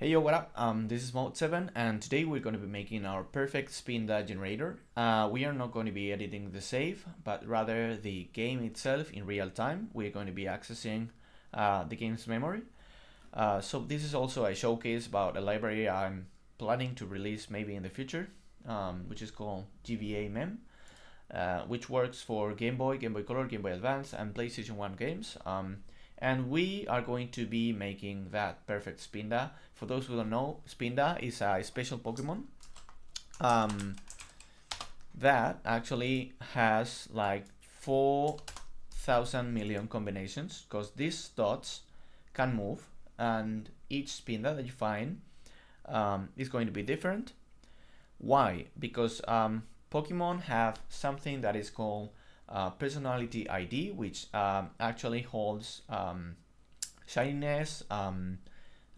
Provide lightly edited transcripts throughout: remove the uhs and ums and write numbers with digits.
Hey yo, what up? This is Mode7 and today we're going to be making our perfect Spinda generator. We are not going to be editing the save, but rather the game itself in real time. We're going to be accessing the game's memory. So this is also a showcase about a library I'm planning to release maybe in the future, which is called GBA Mem, which works for Game Boy, Game Boy Color, Game Boy Advance, and PlayStation 1 games. And we are going to be making that perfect Spinda. For those who don't know, Spinda is a special Pokemon that actually has like 4,000 million combinations, because these dots can move, and each Spinda that you find is going to be different. Why? Because Pokemon have something that is called personality ID, which actually holds shininess,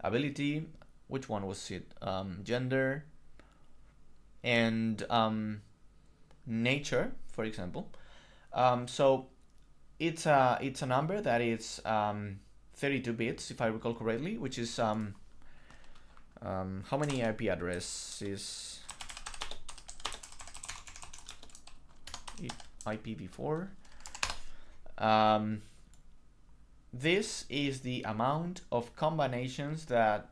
ability, which one was it? Gender, and nature, for example. So it's a number that is 32 bits, if I recall correctly, which is how many IP addresses? IPv4. This is the amount of combinations that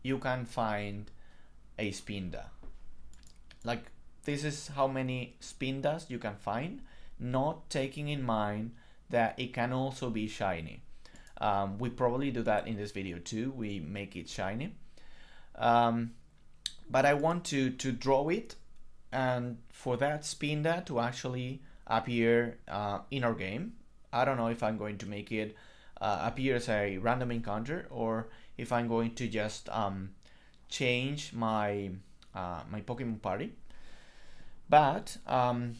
you can find a Spinda. Like, this is how many Spindas you can find, not taking in mind that it can also be shiny. We probably do that in this video too. We make it shiny. But I want to draw it, and for that Spinda to actually appear in our game. I don't know if I'm going to make it appear as a random encounter, or if I'm going to just change my my Pokemon party. But I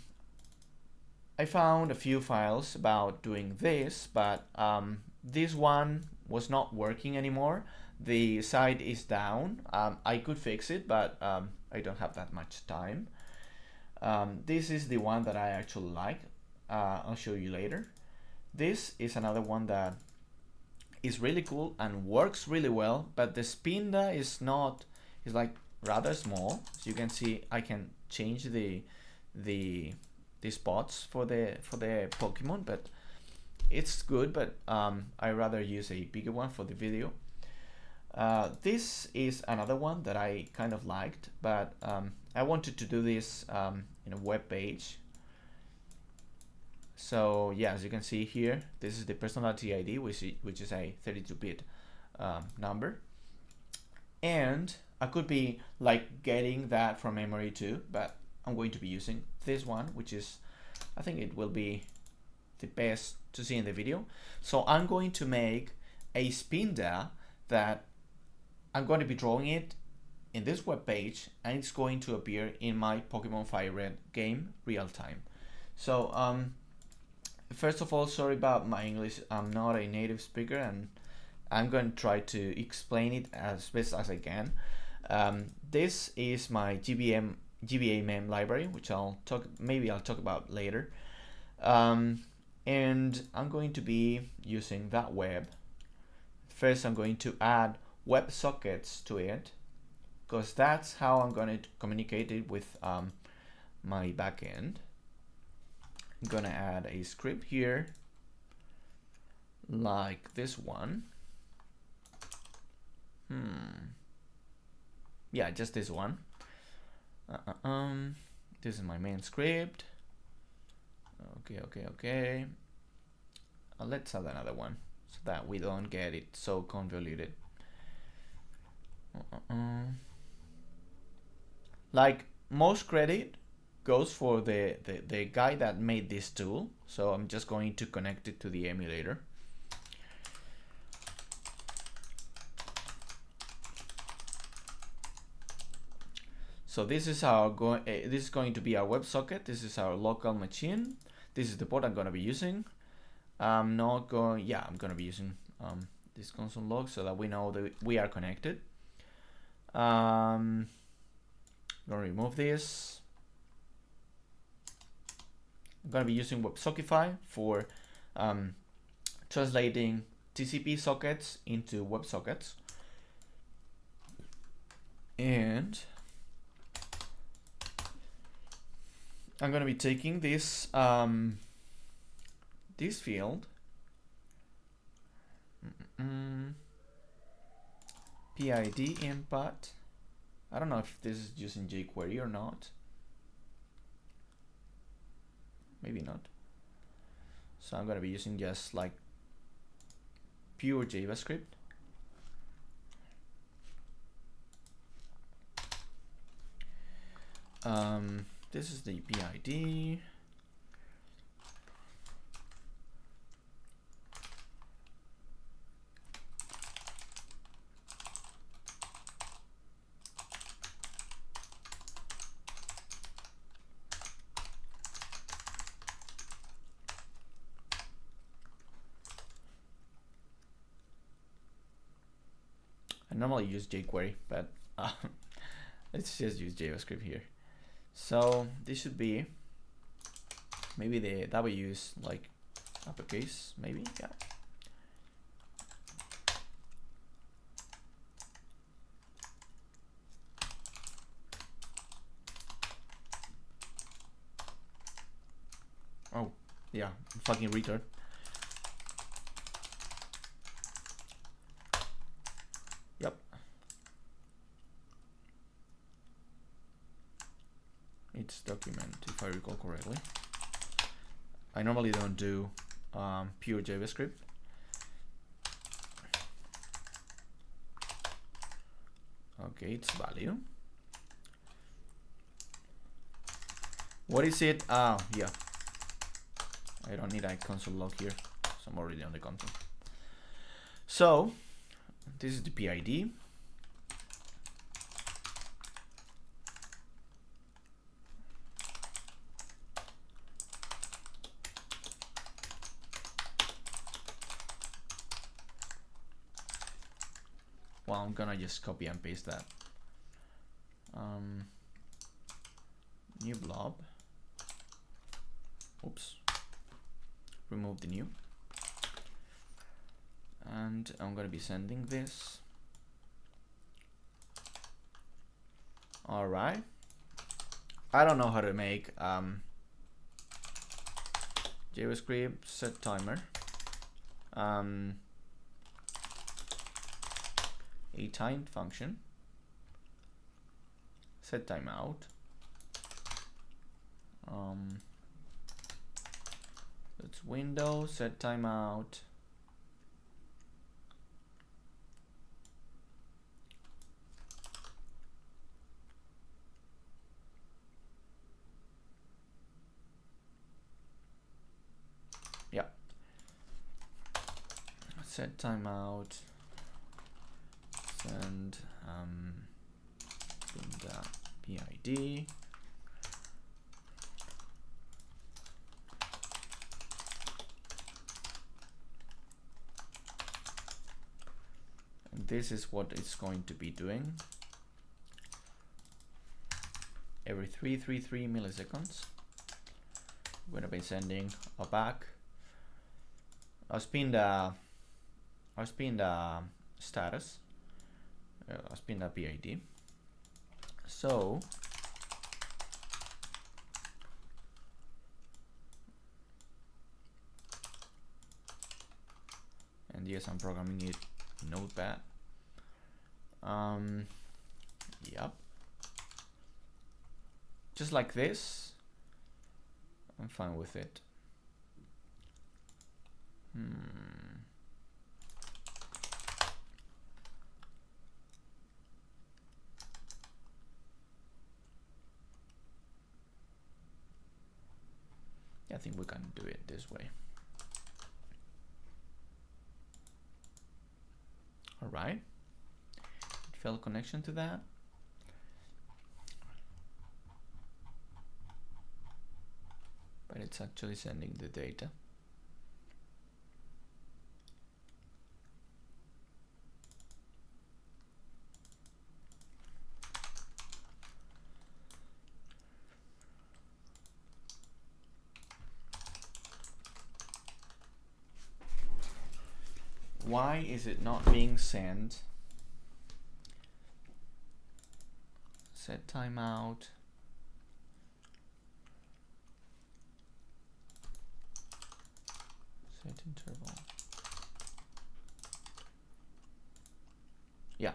found a few files about doing this, but this one was not working anymore. The site is down. I could fix it, but I don't have that much time. This is the one that I actually like. I'll show you later. This is another one that is really cool and works really well, but the Spinda is like rather small. As you can see, I can change the spots for the Pokemon, but it's good, but I rather use a bigger one for the video. This is another one that I kind of liked, but I wanted to do this in a web page. So yeah, as you can see here, this is the personality ID, which is a 32-bit number. And I could be like getting that from memory too, but I'm going to be using this one, which is, I think it will be the best to see in the video. So I'm going to make a Spinda that I'm going to be drawing it in this web page, and it's going to appear in my Pokemon Fire Red game real time. So first of all, sorry about my English. I'm not a native speaker, and I'm going to try to explain it as best as I can. This is my GBA mem library, which I'll talk about later. And I'm going to be using that web. First, I'm going to add WebSockets to it, because that's how I'm going to communicate it with my backend. I'm going to add a script here, like this one. Yeah, just this one. This is my main script. Okay. Let's add another one so that we don't get it so convoluted. Like, most credit goes for the guy that made this tool, so I'm just going to connect it to the emulator. So this is this is going to be our WebSocket. This is our local machine. This is the port I'm going to be using. I'm going to be using this console log so that we know that we are connected. I'm going to remove this. I'm going to be using WebSockify for translating TCP sockets into WebSockets. And I'm gonna be taking this this field, PID input. I don't know if this is using jQuery or not. Maybe not. So I'm gonna be using just like pure JavaScript. This is the PID. I normally use jQuery, but let's just use JavaScript here. So this should be, maybe the W is like uppercase, maybe, yeah. Oh, yeah, fucking retard. Yep. It's document, if I recall correctly. I normally don't do pure JavaScript. Okay, it's value. What is it? Yeah. I don't need a console log here, so I'm already on the content. So this is the PID. Well, I'm gonna just copy and paste that. New blob. Oops. Remove the new. And I'm gonna be sending this. All right. I don't know how to make JavaScript set timer. A timed function. Set timeout. It's window set timeout. Yeah. Set timeout. Send Spinda PID. And this is what it's going to be doing every 333 milliseconds. We're gonna be sending a back a Spinda status, a Spinda PID. So and yes, I'm programming it in Notepad. Yep. Just like this. I'm fine with it. I think we can do it this way. All right. Failed connection to that. But it's actually sending the data. Why is it not being sent? Set timeout. Set interval. Yeah,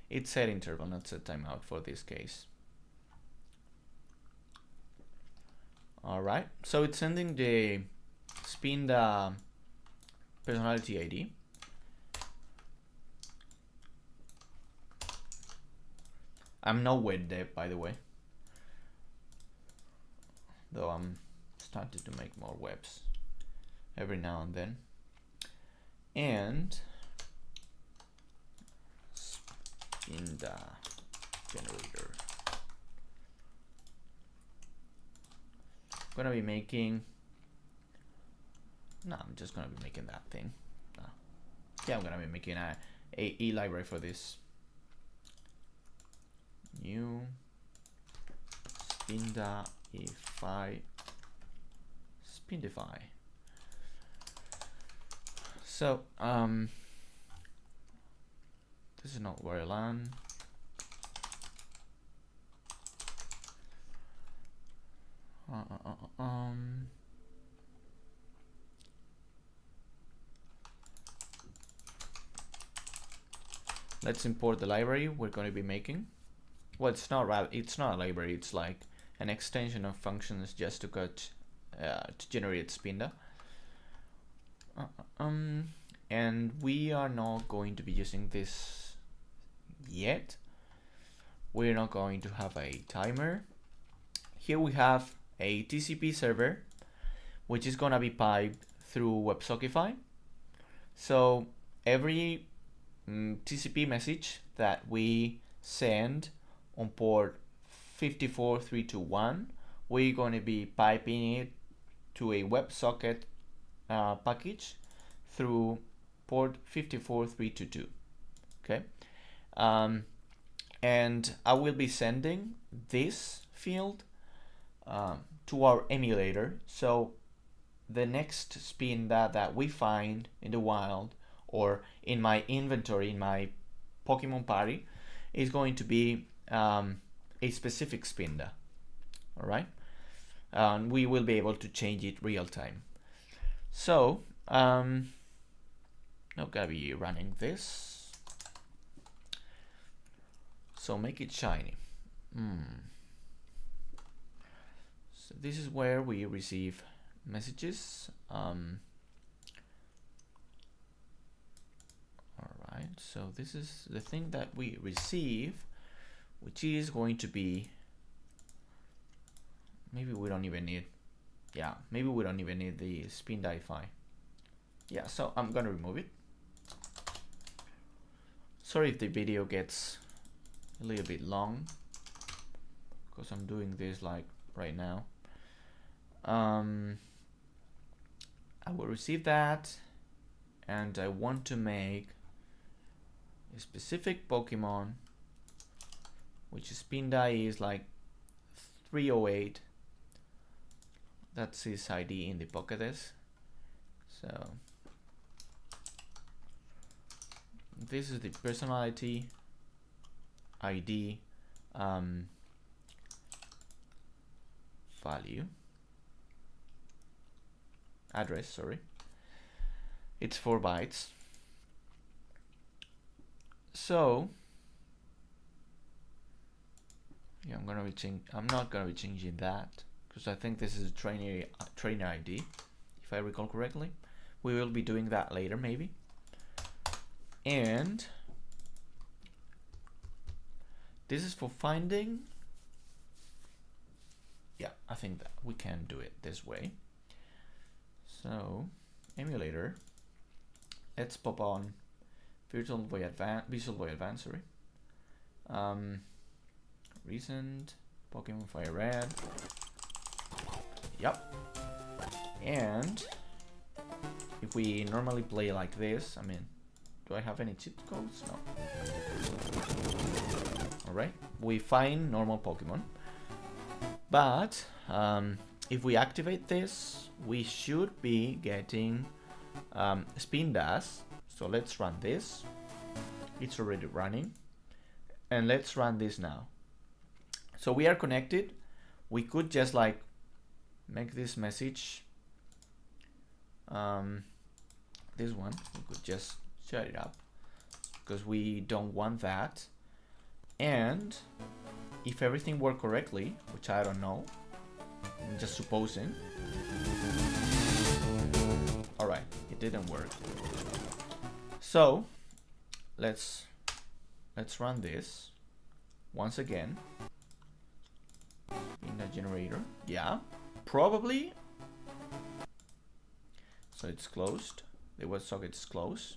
it's set interval, not set timeout for this case. All right, so it's sending the Spinda personality ID. I'm no web dev, by the way, though I'm starting to make more webs every now and then. And Spinda generator. I'm gonna be making. No, I'm just gonna be making that thing. No. Yeah, I'm gonna be making a E library for this. New Spindify. Spindify. So this is not where I land. Let's import the library we're going to be making. Well, it's not a library. It's like an extension of functions just to generate Spinda. And we are not going to be using this yet. We're not going to have a timer. Here we have a TCP server, which is gonna be piped through WebSockify. So every TCP message that we send on port 54321, we're going to be piping it to a WebSocket package through port 54322. Okay, and I will be sending this field to our emulator. So the next Spinda that we find in the wild or in my inventory, in my Pokemon party, is going to be a specific Spinda. All right, we will be able to change it real time. So I'm gonna be running this. So make it shiny. So this is where we receive messages. Alright, so this is the thing that we receive, which is going to be, maybe we don't even need, maybe we don't even need the Spindify. Yeah, so I'm gonna remove it. Sorry if the video gets a little bit long, because I'm doing this like right now. I will receive that, and I want to make a specific Pokemon, which Spinda is like 308. That's his ID in the Pokédex. So this is the personality ID value. Address, sorry. It's 4 bytes. So yeah, I'm not gonna be changing that because I think this is a trainer ID, if I recall correctly. We will be doing that later, maybe. And this is for finding. Yeah, I think that we can do it this way. So emulator, let's pop on Visual Boy Advance, sorry. Recent Pokemon Fire Red. Yep. And if we normally play like this, I mean, do I have any cheat codes? No. Alright, we find normal Pokemon. But if we activate this, we should be getting Spindas. So let's run this. It's already running. And let's run this now. So we are connected. We could just like make this message this one. We could just shut it up because we don't want that. And if everything worked correctly, which I don't know, I'm just supposing. All right, it didn't work. So let's run this once again in the generator. Yeah, probably. So it's closed. The web socket is closed.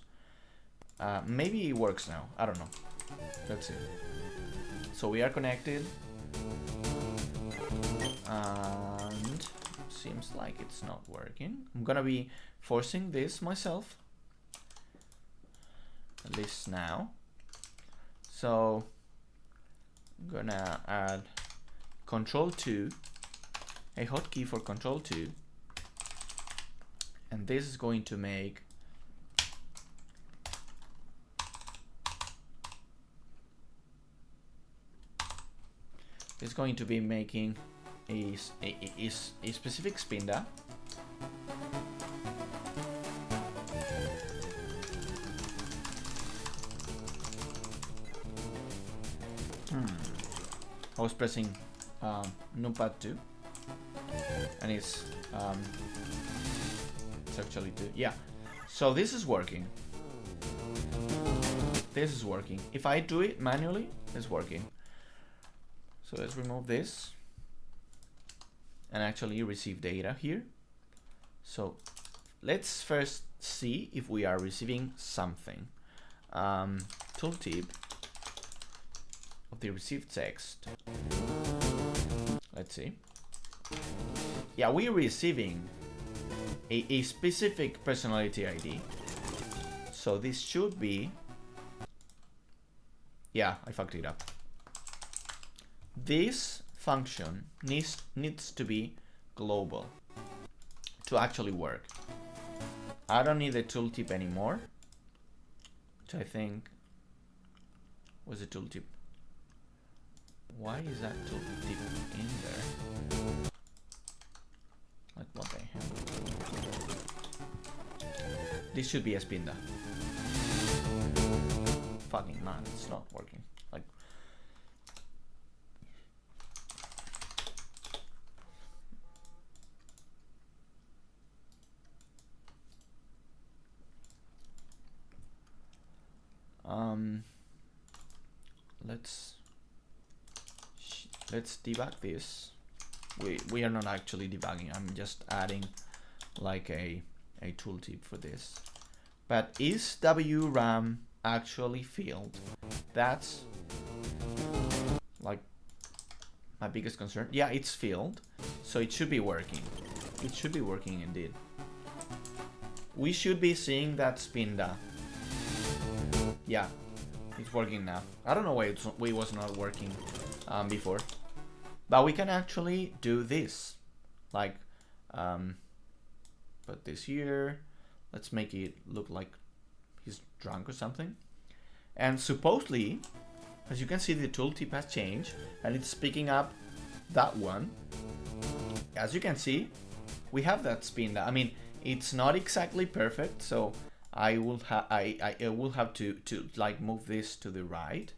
Maybe it works now. I don't know. Let's see. So we are connected. And seems like it's not working. I'm gonna be forcing this myself. At least now. So I'm gonna add Control-2, a hotkey for Control-2, and this is going to make it's going to be making a specific Spinda. I was pressing numpad 2 and it's actually 2. Yeah, so this is working. This is working. If I do it manually, it's working. So let's remove this and actually receive data here. So let's first see if we are receiving something. Tooltip of the received text. Let's see. Yeah, we're receiving a specific personality ID. So this should be, yeah, I fucked it up. This function needs to be global to actually work. I don't need the tooltip anymore, which I think was a tooltip. Why is that tooltip in there? Like, what the hell? This should be a Spinda. Fucking man, it's not working. Like, let's debug this. We are not actually debugging. I'm just adding like a tooltip for this. But is WRAM actually filled? That's like my biggest concern. Yeah, it's filled, so it should be working. It should be working indeed. We should be seeing that Spinda. Yeah, it's working now. I don't know why it was not working before, but we can actually do this. Like, put this here. Let's make it look like he's drunk or something. And supposedly, as you can see, the tooltip has changed and it's picking up that one. As you can see, we have that Spinda. I mean, it's not exactly perfect, so I will have to like move this to the right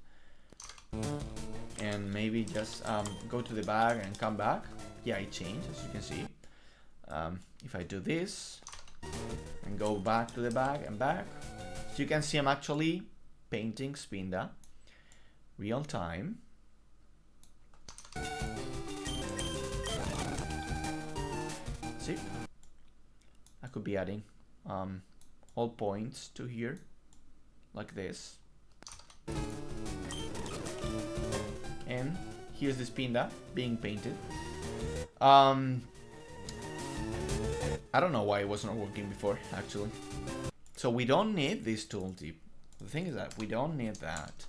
and maybe just go to the bag and come back. Yeah, it changed, as you can see. If I do this and go back to the bag and back, so you can see I'm actually painting Spinda real time. See, I could be adding all points to here like this, and here's the Spinda being painted. I don't know why it was not working before, actually. So we don't need this tooltip. The thing is that we don't need that.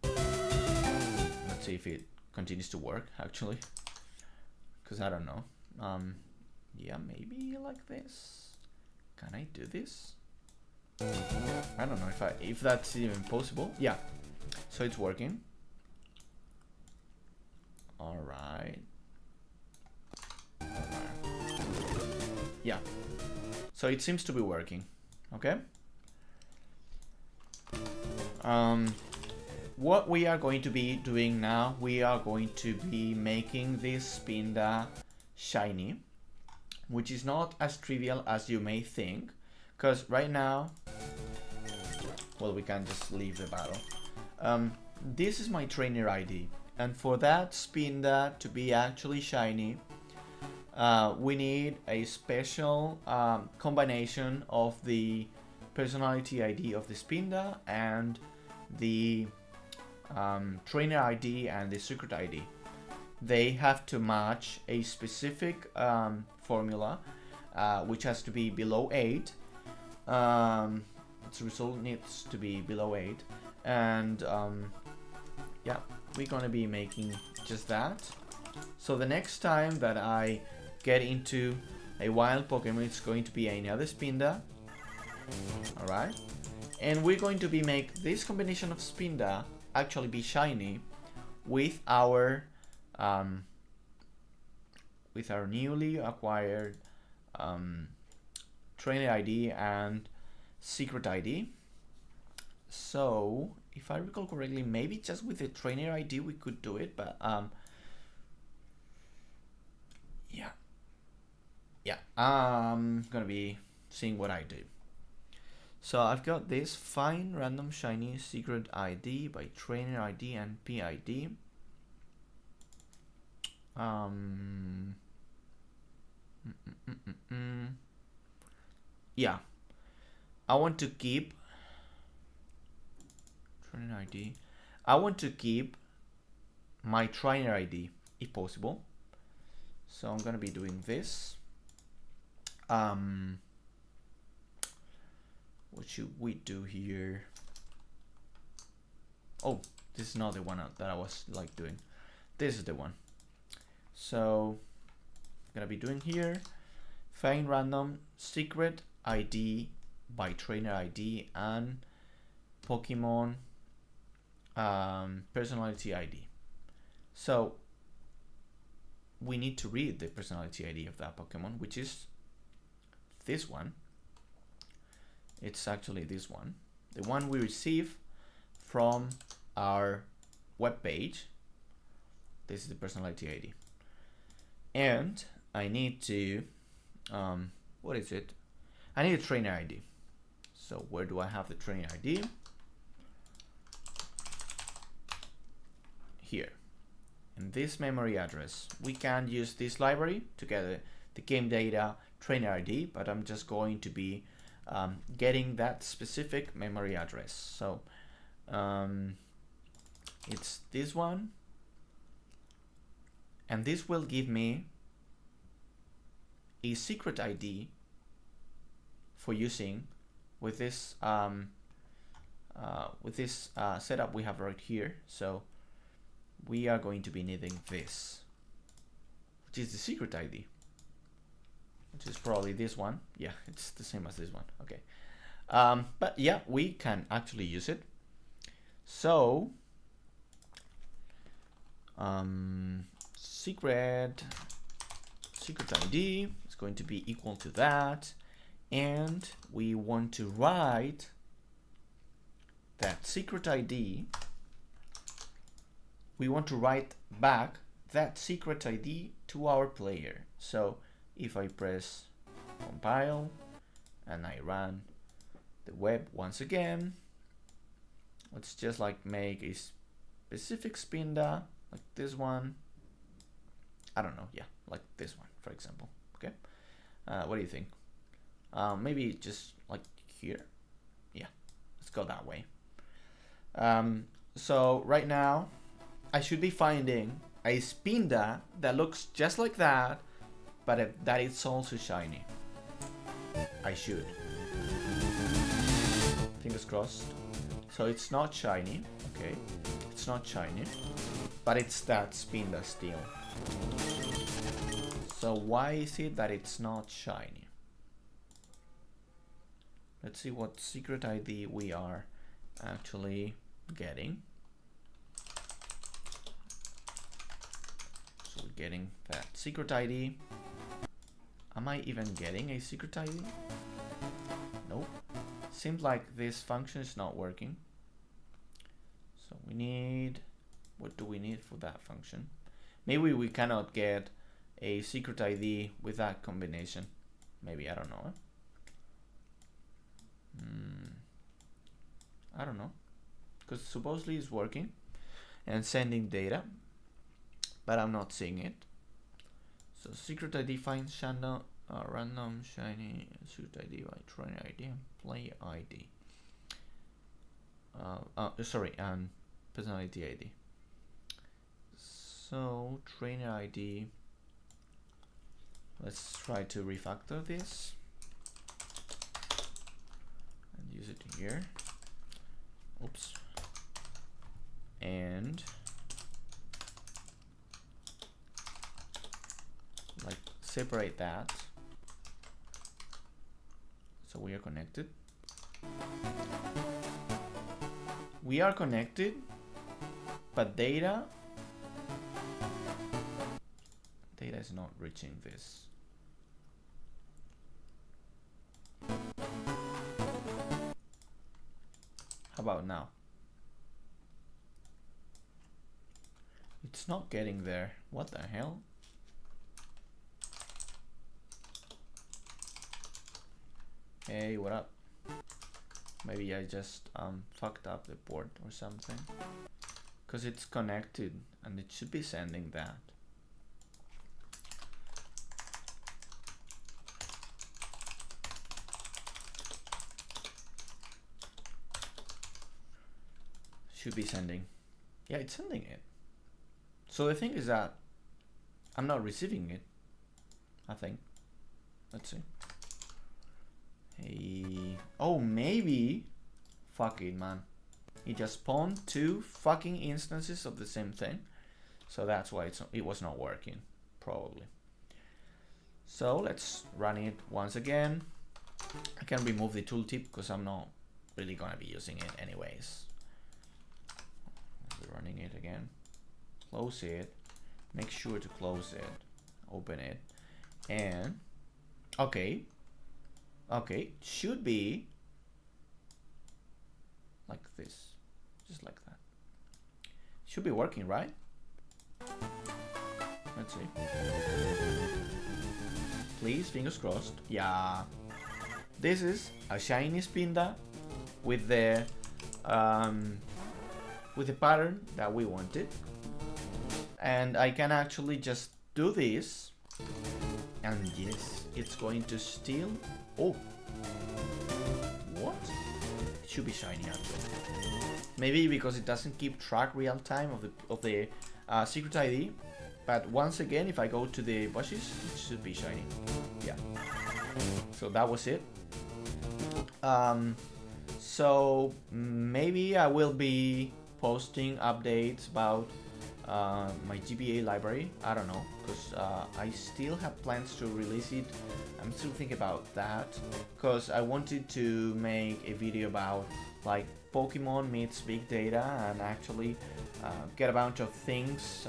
Let's see if it continues to work, actually, because I don't know. Yeah, maybe like this. Can I do this? I don't know if that's even possible. Yeah, so it's working. All right. Yeah. So it seems to be working. Okay. What we are going to be doing now, we are going to be making this Spinda shiny, which is not as trivial as you may think, because right now, well, we can just leave the battle. This is my trainer ID, and for that Spinda to be actually shiny, we need a special combination of the personality ID of the Spinda and the trainer ID and the secret ID. They have to match a specific formula, which has to be below 8. Its result needs to be below 8, and yeah, we're gonna be making just that. So the next time that I get into a wild Pokemon, it's going to be another Spinda. Alright, and we're going to be make this combination of Spinda actually be shiny with our newly acquired trainer ID and secret ID. So if I recall correctly, maybe just with the trainer ID we could do it, but yeah, I'm gonna be seeing what I do. So I've got this find random shiny secret ID by trainer ID and PID. Yeah, I want to keep trainer ID. I want to keep my trainer ID if possible. So I'm gonna be doing this. What should we do here? Oh, this is not the one that I was like doing. This is the one. So I'm gonna be doing here find random secret ID by trainer ID and Pokemon personality ID. So we need to read the personality ID of that Pokemon, which is this one. It's actually this one, the one we receive from our web page. This is the personality ID, and I need to what is it? I need a trainer ID. So where do I have the trainer ID? Here in this memory address. We can use this library to get the game data trainer ID, but I'm just going to be getting that specific memory address. So it's this one, and this will give me a secret ID for using with this setup we have right here. So we are going to be needing this, which is the secret ID, which is probably this one. Yeah, it's the same as this one. Okay, but yeah, we can actually use it. So secret ID is going to be equal to that, and we want to write that secret ID. We want to write back that secret ID to our player. So if I press compile and I run the web once again, let's just like make a specific Spinda like this one. I don't know, yeah, like this one, for example. Okay, what do you think? Maybe just like here. Yeah, let's go that way. So right now I should be finding a Spinda that looks just like that, but that it's also shiny. I should. Fingers crossed. So it's not shiny, okay? It's not shiny, but it's that Spinda still. So why is it that it's not shiny? Let's see what secret ID we are actually getting. getting that secret ID. Am I even getting a secret ID? Nope. Seems like this function is not working. So we need, what do we need for that function? Maybe we cannot get a secret ID with that combination. Maybe, I don't know. I don't know. Because supposedly it's working and sending data, but I'm not seeing it. So secret ID finds channel random shiny secret ID by trainer ID and player ID. Sorry, and personality ID. So trainer ID. Let's try to refactor this and use it here. Oops. And like separate that so we are connected. We are connected, but data is not reaching this. How about now? It's not getting there. What the hell? Hey, what up? Maybe I just fucked up the port or something. Because it's connected and it should be sending that. Should be sending. Yeah, it's sending it. So the thing is that I'm not receiving it, I think. Let's see. Hey. Oh, maybe. Fuck it, man. He just spawned 2 fucking instances of the same thing. So that's why it was not working, probably. So let's run it once again. I can remove the tooltip because I'm not really gonna be using it anyways. We're running it again. Close it. Make sure to close it. Open it. And okay. Okay, should be like this. Just like that. Should be working, right? Let's see. Please, fingers crossed. Yeah. This is a shiny Spinda with the pattern that we wanted. And I can actually just do this. And yes, it's going to steal. Oh. What? It should be shiny actually. Maybe because it doesn't keep track real time of the secret ID. But once again, if I go to the bushes, it should be shiny. Yeah. So that was it. So maybe I will be posting updates about my GBA library. I don't know, because I still have plans to release it. I'm still thinking about that, because I wanted to make a video about like Pokemon meets big data and actually get a bunch of things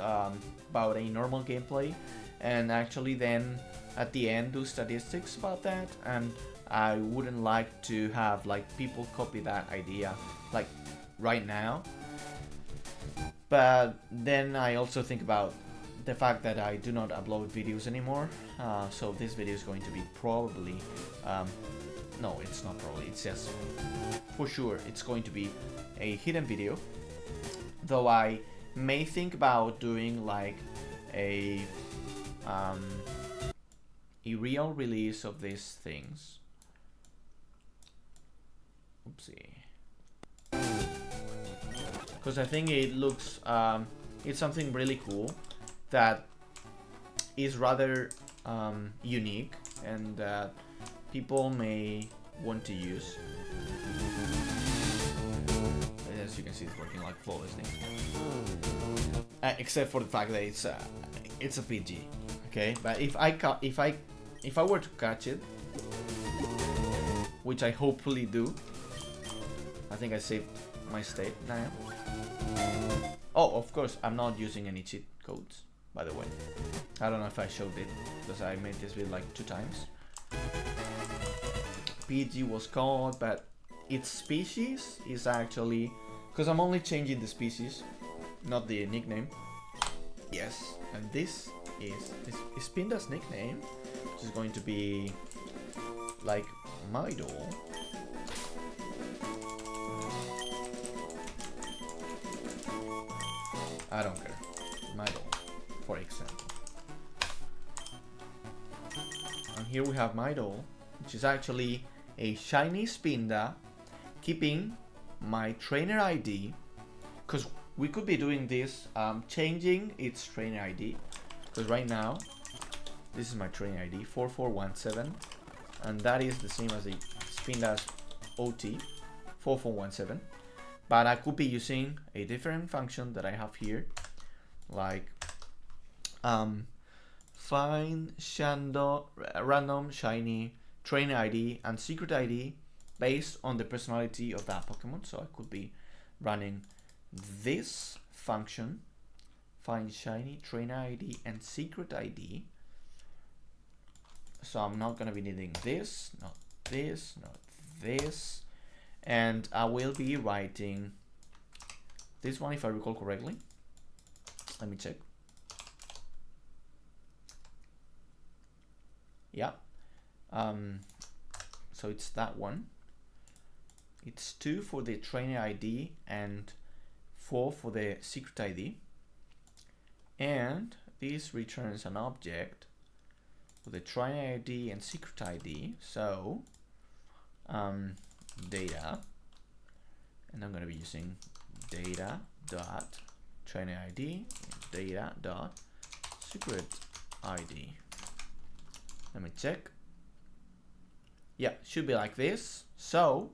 about a normal gameplay, and actually then at the end do statistics about that. And I wouldn't like to have like people copy that idea like right now. But then I also think about the fact that I do not upload videos anymore. So this video is going to be probably, no, it's not probably, it's just for sure it's going to be a hidden video. Though I may think about doing like a real release of these things. Oopsie. Because I think it looks, it's something really cool that is rather unique and that people may want to use. As you can see, it's working like flawlessly, except for the fact that it's a PG. Okay, but if I were to catch it, which I hopefully do, I think I saved my state now. Oh, of course, I'm not using any cheat codes. by the way. I don't know if I showed it because I made this video like 2 times. PG was called, but its species is actually, because I'm only changing the species, not the nickname. Yes, and this is Spinda's nickname, which is going to be like my doll. I don't care. My doll, for example. And here we have my doll, which is actually a shiny Spinda, keeping my trainer ID, because we could be doing this, changing its trainer ID, because right now, this is my trainer ID, 4417, and that is the same as the Spinda's OT, 4417. But I could be using a different function that I have here, like find random shiny trainer ID and secret ID based on the personality of that Pokemon. So I could be running this function, find shiny trainer ID and secret ID. So I'm not gonna be needing this, not this, not this. And I will be writing this one if I recall correctly. Let me check. Yeah. So it's that one. It's 2 for the trainer ID and 4 for the secret ID. And this returns an object for the trainer ID and secret ID. So data, and I'm going to be using data dot trainer ID, data dot secret ID. Let me check. Yeah, should be like this. So,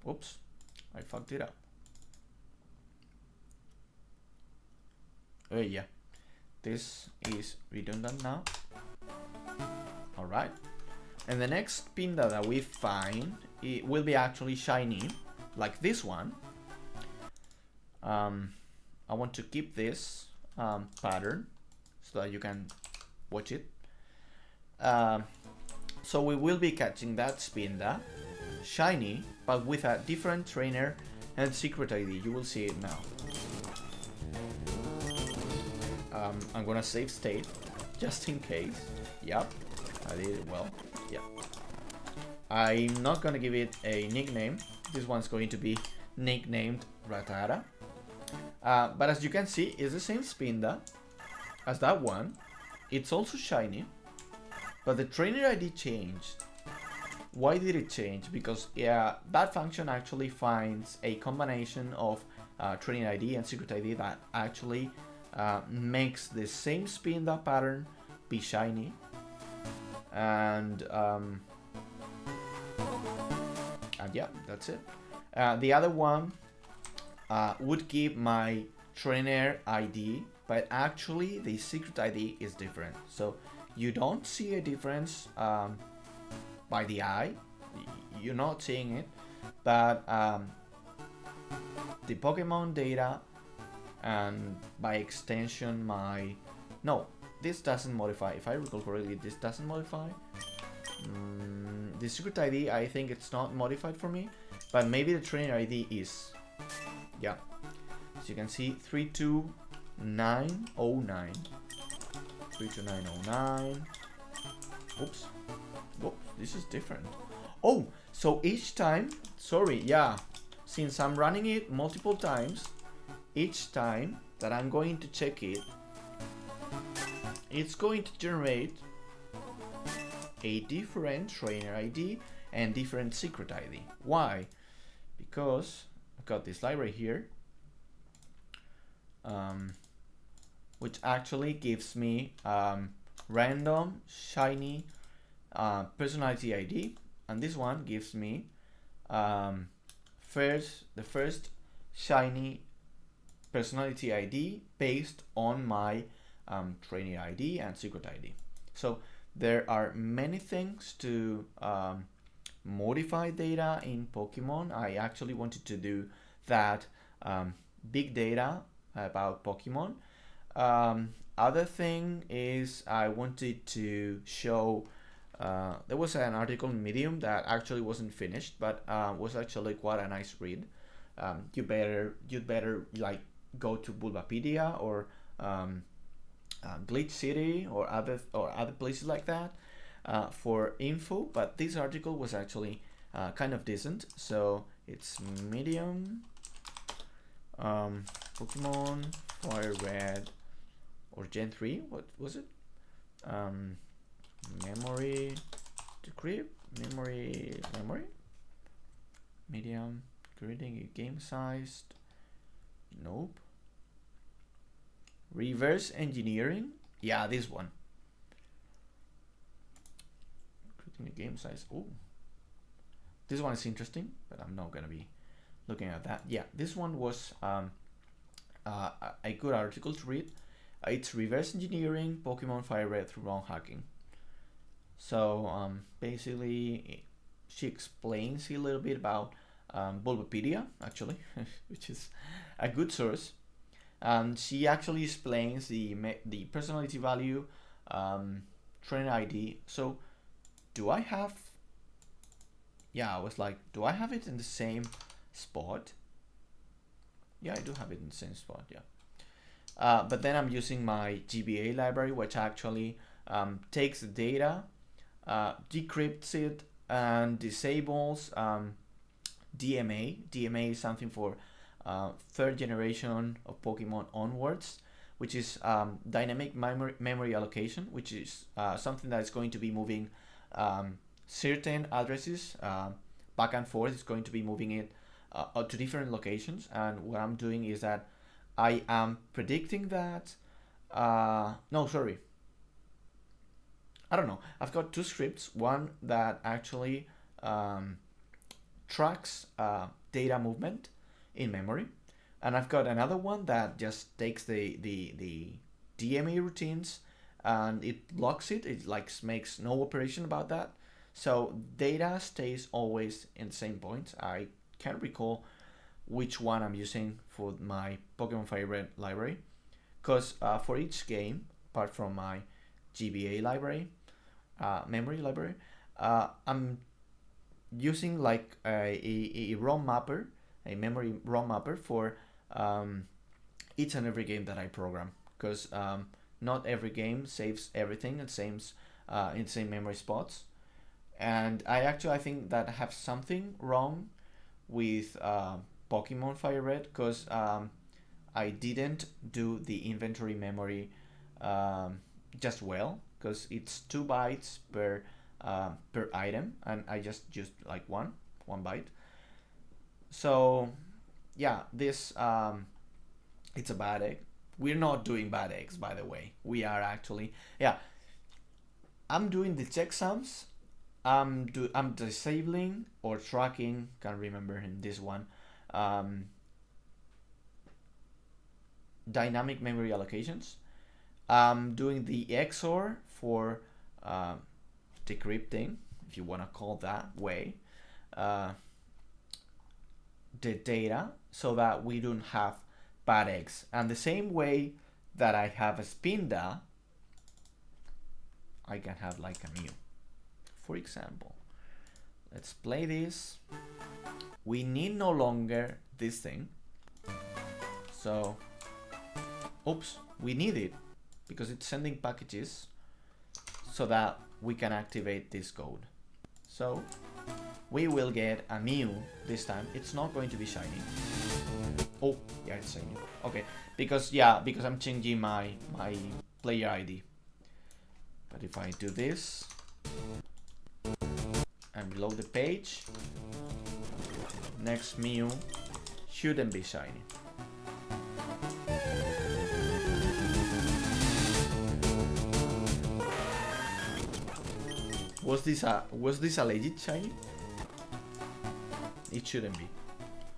oops, I fucked it up. Oh yeah, this is redundant now. All right. And the next Spinda that we find, it will be actually shiny, like this one. I want to keep this pattern so that you can watch it. So we will be catching that Spinda, shiny, but with a different trainer and secret ID. You will see it now. I'm gonna save state, just in case. Yep, I did it well. Yeah. I'm not gonna give it a nickname. This one's going to be nicknamed Ratara. But as you can see, it's the same Spinda as that one. It's also shiny, but the trainer ID changed. Why did it change? Because yeah, that function actually finds a combination of trainer ID and secret ID that actually makes the same Spinda pattern be shiny. And yeah, that's it. The other one would keep my trainer ID, but actually the secret ID is different. So you don't see a difference by the eye. You're not seeing it, but the Pokemon data and by extension this doesn't modify. If I recall correctly, this doesn't modify. The secret ID, I think it's not modified for me, but maybe the trainer ID is. Yeah, so you can see 32909. 32909. Oops. Whoops, this is different. Oh, so each time, sorry, yeah, since I'm running it multiple times, each time that I'm going to check it, it's going to generate a different trainer ID and different secret ID. Why? Because I've got this library here, which actually gives me random shiny personality ID, and this one gives me the first shiny personality ID based on my trainer ID and secret ID. So there are many things to modify data in Pokemon. I actually wanted to do that big data about Pokemon, Other thing is I wanted to show there was an article in Medium that actually wasn't finished, but was actually quite a nice read. You'd better like go to Bulbapedia or Glitch City or other places like that for info. But this article was actually kind of decent. So it's Medium, Pokemon Fire Red or Gen 3. What was it? Memory decrypt, memory, medium, creating a game sized. Nope. Reverse engineering. Yeah, this one. Creating a game size. Oh, this one is interesting, but I'm not gonna be looking at that. Yeah, this one was a good article to read. It's reverse engineering Pokemon Fire Red through ROM hacking. So basically, she explains a little bit about Bulbapedia, actually, which is a good source. And she actually explains the personality value, trainer ID. So, do I have? Yeah, I was like, do I have it in the same spot? Yeah, I do have it in the same spot. Yeah. But then I'm using my GBA library, which actually takes the data, decrypts it, and disables DMA. DMA is something for third generation of Pokemon onwards, which is dynamic memory allocation, which is something that is going to be moving certain addresses back and forth. It's going to be moving it to different locations, and what I'm doing is that I am predicting that no, sorry, I don't know. I've got two scripts. One that actually tracks data movement in memory, and I've got another one that just takes the DMA routines and it blocks it. It like makes no operation about that. So data stays always in the same point. I can't recall which one I'm using for my Pokemon Fire Red library, because for each game, apart from my GBA library, memory library, I'm using like a ROM mapper, a memory ROM mapper for each and every game that I program, because not every game saves everything in the same memory spots. And I think that I have something wrong with Pokemon Fire Red, because I didn't do the inventory memory just well, because it's 2 bytes per item, and I just used like one byte. So yeah, this it's a bad egg. We're not doing bad eggs, by the way. We are actually, yeah. I'm doing the checksums. I'm disabling or tracking. Can't remember in this one. Dynamic memory allocations. I'm doing the XOR for decrypting, if you want to call that way, the data, so that we don't have bad eggs. And the same way that I have a Spinda, I can have like a Mew. For example, let's play this. We need no longer this thing. So, oops, we need it because it's sending packages so that we can activate this code. So we will get a Mew this time. It's not going to be shiny. Oh, yeah, it's shiny. Okay, because I'm changing my player ID. But if I do this and reload the page, next Mew shouldn't be shiny. Was this a legit shiny? It shouldn't be.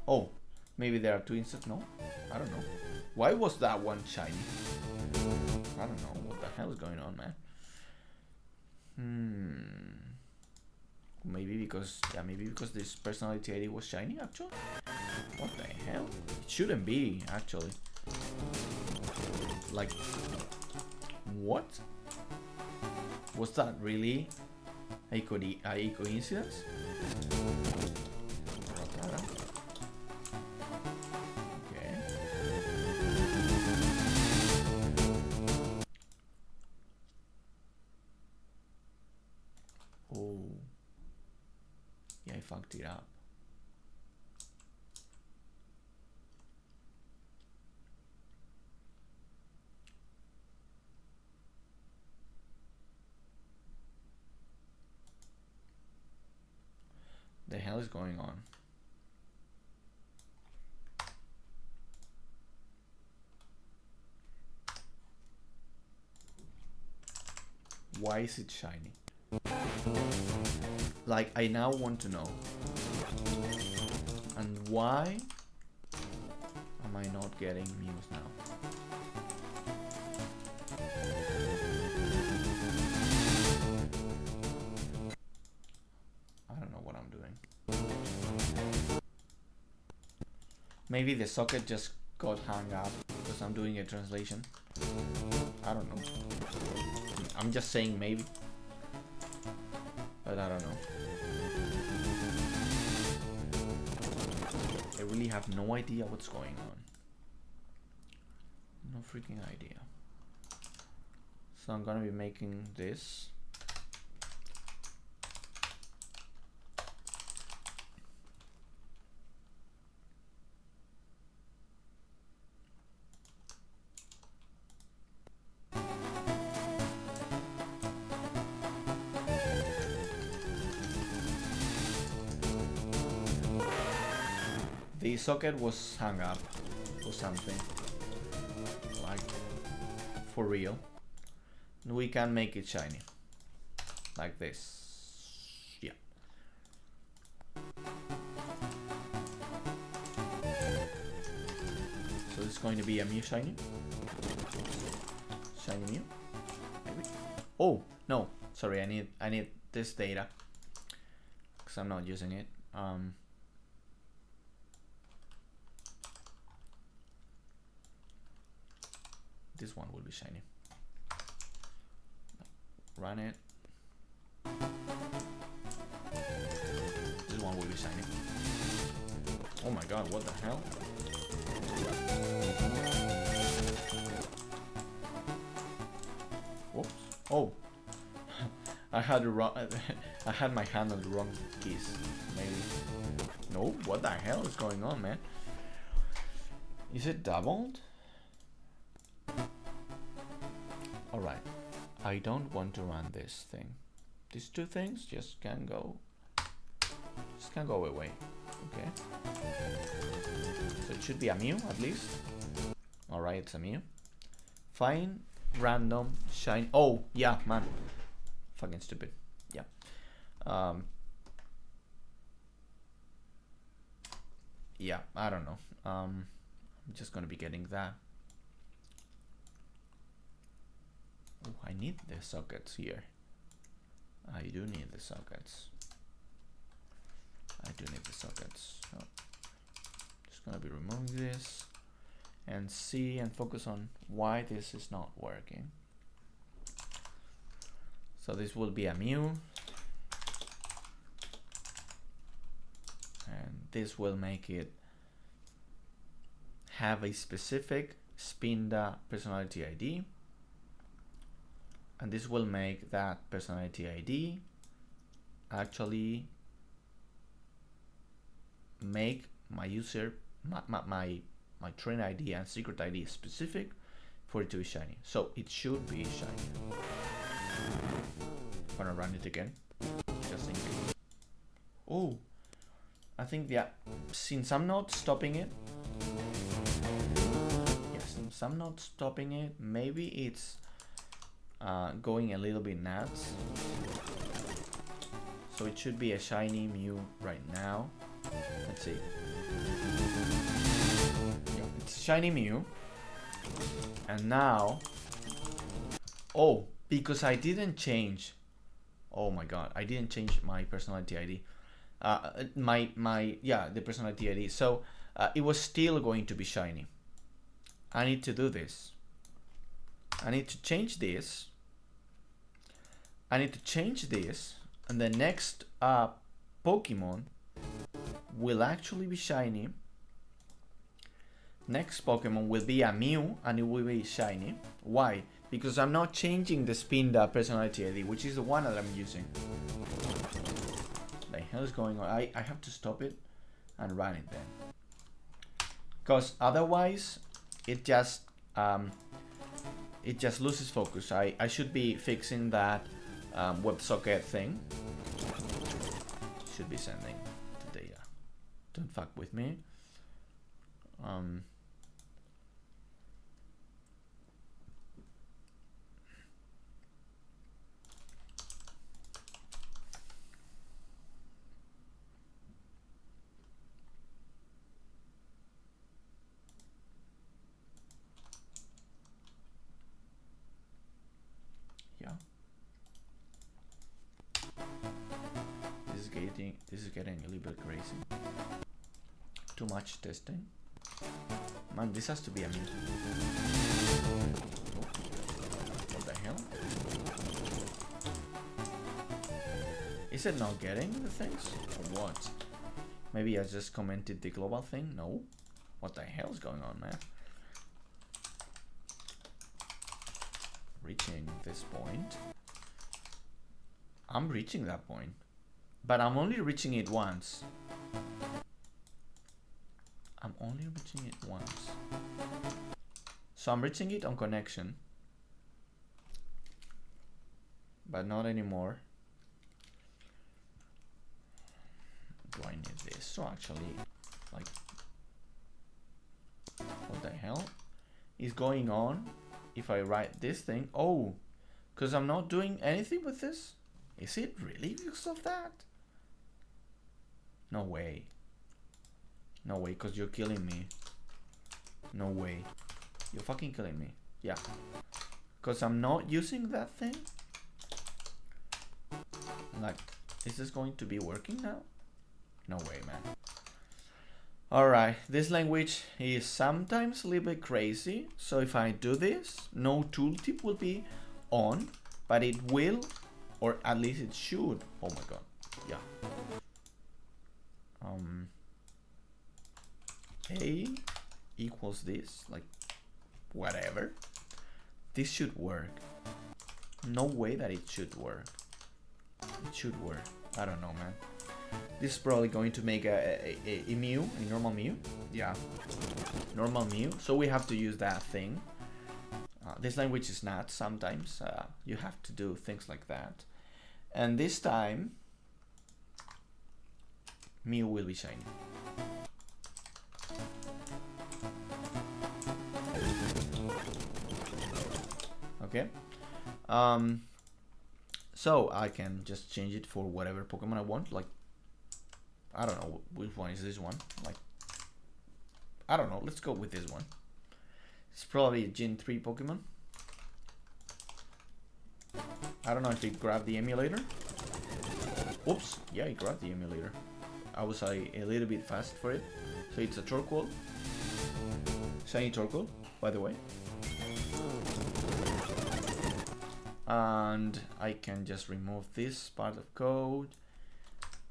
Oh, maybe there are two instances. No, I don't know. Why was that one shiny? I don't know what the hell is going on, man. Maybe because this personality ID was shiny actually. What the hell? It shouldn't be actually. Like, what? Was that really a coincidence? Okay. Oh. Yeah, I fucked it up. The hell is going on? Why is it shiny? Like, I now want to know. And why am I not getting news now? I don't know what I'm doing. Maybe the socket just got hung up because I'm doing a translation. I don't know. I'm just saying maybe. But I don't know. I really have no idea what's going on. No freaking idea. So I'm gonna be making this. The socket was hung up or something, like for real. We can make it shiny like this. Yeah. So it's going to be a Mew shiny. Shiny Mew. Maybe. Oh no, sorry. I need this data because I'm not using it. This one will be shiny. Run it. This one will be shiny. Oh my god, what the hell? Whoops. Oh. I had the wrong I had my hand on the wrong keys. Maybe. No, what the hell is going on, man? Is it doubled? Alright, I don't want to run this thing. These two things just can't go away. Okay. So it should be a Mew at least. Alright, it's a Mew. Fine, random, shiny. Oh, yeah, man. Fucking stupid. Yeah. Yeah, I don't know. I'm just gonna be getting that. Oh, I need the sockets here. I do need the sockets. I do need the sockets. So just gonna be removing this and see and focus on why this is not working. So this will be a Mew. And this will make it have a specific Spinda personality ID. And this will make that personality ID actually make my user, my train ID and secret ID specific for it to be shiny. So it should be shiny. I'm gonna run it again, just in case. Oh, I think since I'm not stopping it, since I'm not stopping it, maybe it's going a little bit nuts. So it should be a shiny Mew right now. Let's see. Yeah, it's a shiny Mew. And now, oh, because I didn't change. Oh my god, I didn't change my personality ID. The personality ID. So it was still going to be shiny. I need to do this. I need to change this. I need to change this, and the next Pokemon will actually be shiny. Next Pokemon will be a Mew, and it will be shiny. Why? Because I'm not changing the Spinda personality ID, which is the one that I'm using. What the hell is going on? I have to stop it and run it then. Because otherwise, it just loses focus. I should be fixing that WebSocket thing. Should be sending the data. Don't fuck with me. Yeah. This is getting a little bit crazy. Too much testing. Man, this has to be a Mew. What the hell? Is it not getting the things? Or what? Maybe I just commented the global thing? No. What the hell is going on, man? Reaching this point. I'm reaching that point. But I'm only reaching it once. I'm only reaching it once. So I'm reaching it on connection. But not anymore. Do I need this? So actually, like, what the hell is going on if I write this thing? Oh, because I'm not doing anything with this? Is it really because of that? No way. No way, because you're killing me. No way. You're fucking killing me. Yeah. Because I'm not using that thing? Like, is this going to be working now? No way, man. Alright, this language is sometimes a little bit crazy. So if I do this, no tooltip will be on, but it will, or at least it should. Oh my god. Yeah. A equals this, like, whatever. This should work. No way that it should work. It should work. I don't know, man. This is probably going to make a Mew, a normal Mew. Yeah, normal Mew. So we have to use that thing. This language is not. Sometimes you have to do things like that. And this time, Mew will be shiny. Okay. So I can just change it for whatever Pokemon I want. Like, I don't know which one is this one. Like, I don't know. Let's go with this one. It's probably a Gen 3 Pokemon. I don't know if it grabbed the emulator. Oops. Yeah, it grabbed the emulator. I was a little bit fast for it. So it's a Torkoal. Shiny Torkoal, by the way. And I can just remove this part of code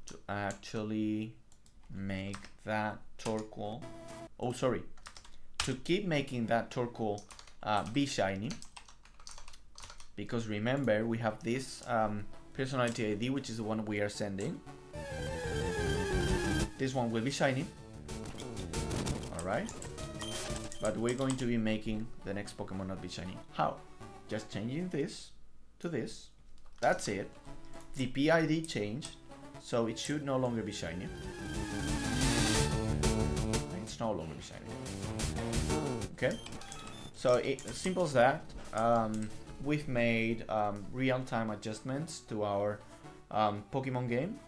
to actually make that Torkoal. Oh, sorry. To keep making that Torkoal be shiny. Because remember, we have this personality ID, which is the one we are sending. This one will be shiny. Alright. But we're going to be making the next Pokemon not be shiny. How? Just changing this to this. That's it. The PID changed, so it should no longer be shiny. It's no longer be shiny. Okay. So as simple as that. We've made real-time adjustments to our Pokemon game.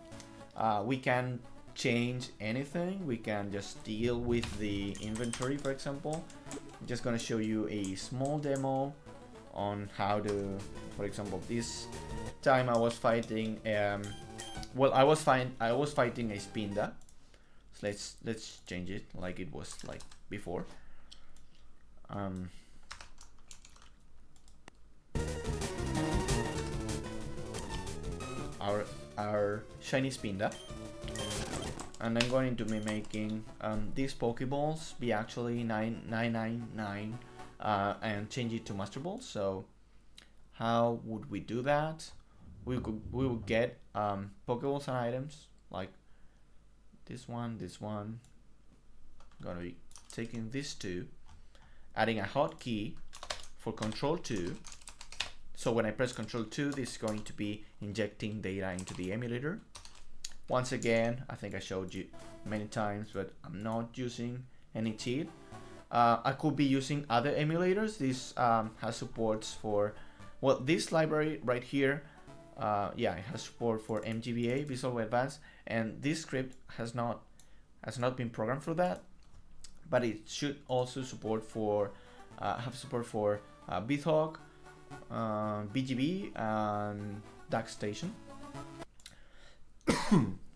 We can change anything. We can just deal with the inventory, for example. I'm just gonna show you a small demo on how to, for example, this time I was fighting well, I was fighting a Spinda. So let's change it like it was like before. our shiny Spinda, and I'm going to be making these Pokeballs be actually 999 and change it to Master Balls. So how would we do that? We would get Pokeballs and items like this one. I'm gonna be taking these two, adding a hotkey for Control 2. So when I press Control 2, this is going to be injecting data into the emulator. Once again, I think I showed you many times, but I'm not using any cheat. I could be using other emulators. This has supports for, well, this library right here, yeah, it has support for MGBA, Visual Advanced, and this script has not been programmed for that, but it should also support for have support for BitHawk, BGB, and DuckStation.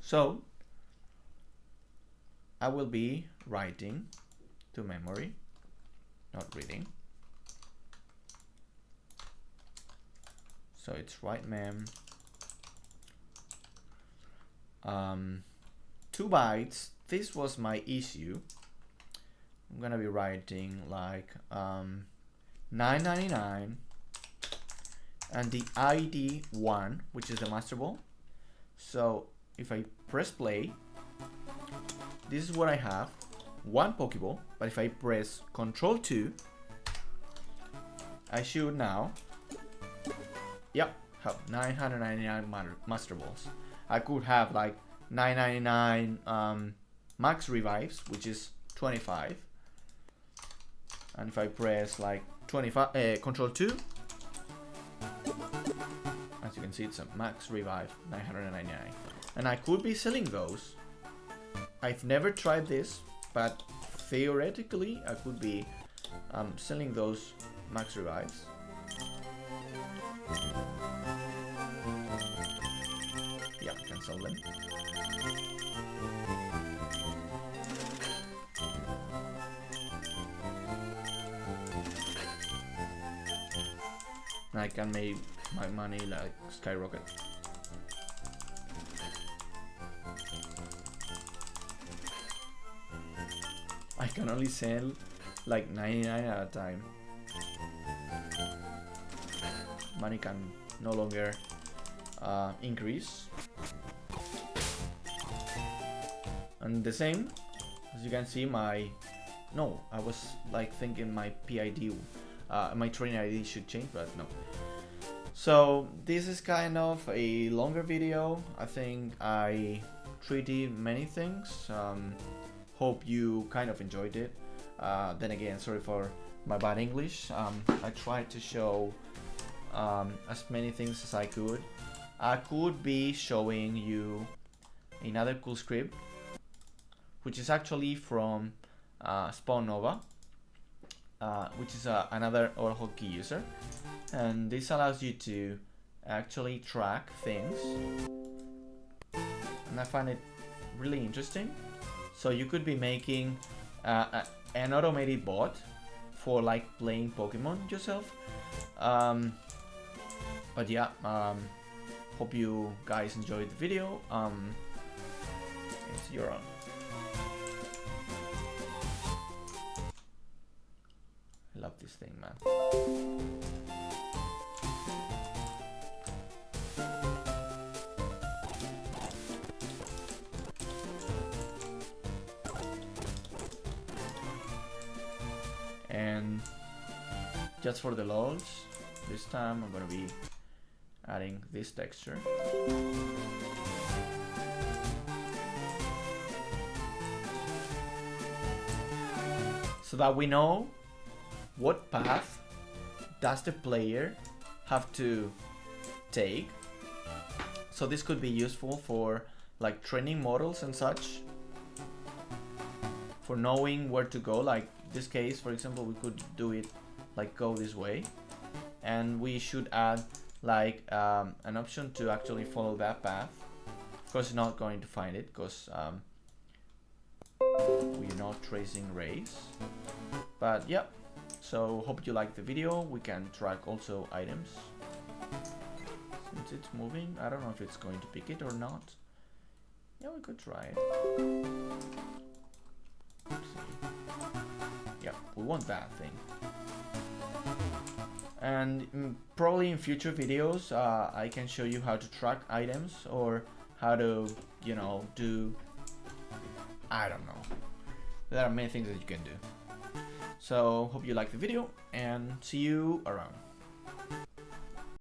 So I will be writing to memory, not reading. So it's write mem 2 bytes. This was my issue. I'm gonna be writing like 999 and the ID 1, which is the Master Ball. So if I press play, this is what I have, 1 Pokeball, but if I press Control 2, I should now, yep, have 999 Master Balls. I could have like 999 max revives, which is 25. And if I press like 25, Control 2, as you can see, it's a max revive, 999. And I could be selling those. I've never tried this, but theoretically I could be selling those max revives. Yeah, I can sell them. And I can make my money like skyrocket. I can only sell like 99 at a time. Money can no longer increase. And the same, as you can see, I was like thinking my PID, my training ID should change, but no. So this is kind of a longer video. I think I treated many things. Hope you kind of enjoyed it. Then again, sorry for my bad English. I tried to show as many things as I could. I could be showing you another cool script, which is actually from Spawn Nova, which is another hotkey user, and this allows you to actually track things, and I find it really interesting. So you could be making an automated bot for like playing Pokemon yourself. But yeah, hope you guys enjoyed the video. It's your own. I love this thing, man. And just for the lols, this time I'm gonna be adding this texture. So that we know what path does the player have to take. So this could be useful for like training models and such, for knowing where to go. Like this case, for example, we could do it like go this way, and we should add like an option to actually follow that path. Of course, not going to find it because we're not tracing rays. But yeah, so hope you liked the video. We can track also items. Since it's moving, I don't know if it's going to pick it or not. Yeah, we could try it. Let's see. Yeah, we want that thing. And probably in future videos, I can show you how to track items or how to, you know, do, I don't know. There are many things that you can do. So hope you like the video and see you around.